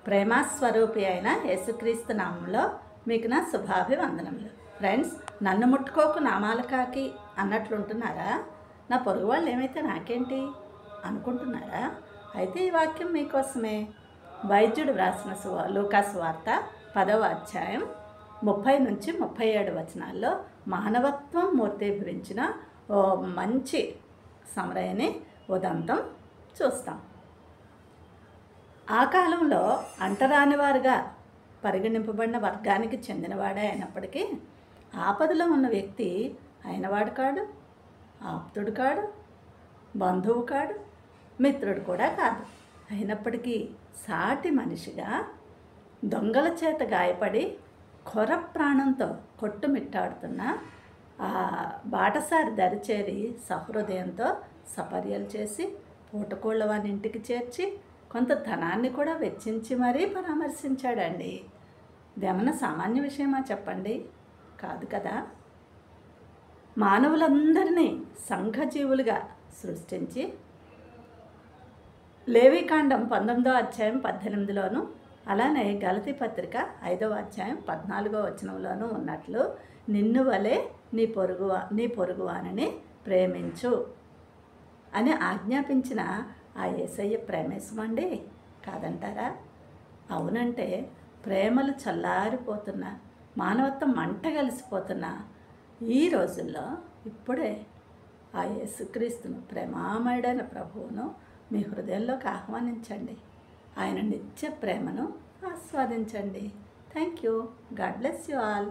ప్రేమస్వరూపి అయిన యేసుక్రీస్తు నామంలో మీకు నా శుభాభివందనములు. ఫ్రెండ్స్, నన్ను ముట్టుకోకు నామాలకాకి అన్నట్లుంటున్నారా? నా పొరుగు వాళ్ళు ఏమైతే నాకేంటి అనుకుంటున్నారా? అయితే ఈ వాక్యం మీకోసమే. వైద్యుడు వ్రాసిన లూకాసు వార్త 10వ అధ్యాయం 30 నుంచి 37 వచనాల్లో మానవత్వం మూర్తీభవించిన ఓ మంచి సమరయని ఉదంతం చూస్తాం. ఆ కాలంలో అంటరాని వారుగా పరిగణింపబడిన వర్గానికి చెందినవాడే అయినప్పటికీ ఆపదలో ఉన్న వ్యక్తి అయినవాడు కాడు, ఆప్తుడు కాడు, బంధువు కాడు, మిత్రుడు కూడా కాదు. అయినప్పటికీ సాటి మనిషిగా దొంగల చేత గాయపడి కొర ప్రాణంతో కొట్టుమిట్టాడుతున్న ఆ బాటసారి దరిచేరి సహృదయంతో సపర్యలు చేసి పూటకోళ్ళ వాని ఇంటికి చేర్చి కొంత ధనాన్ని కూడా వెచ్చించి మరీ పరామర్శించాడండి. ఇదేమన్నా సామాన్య విషయమా చెప్పండి? కాదు కదా. మానవులందరినీ సంఘజీవులుగా సృష్టించి లేవికాండం 19వ అధ్యాయం 18లోను, అలానే గలతీ పత్రిక 5వ అధ్యాయం 14వ వచనంలోనూ ఉన్నట్లు నిన్ను వలె నీ పొరుగువానని ప్రేమించు అని ఆజ్ఞాపించిన ఆ యేసయ్య ప్రేమేశమండి కాదంటారా? అవునంటే ప్రేమలు చల్లారిపోతున్న, మానవత్వం మంట కలిసిపోతున్న ఈ రోజుల్లో ఇప్పుడే ఆ యేసుక్రీస్తును, ప్రేమామయుడైన ప్రభువును మీ హృదయంలోకి ఆహ్వానించండి. ఆయన నిత్య ప్రేమను ఆస్వాదించండి. Thank you. God bless you all.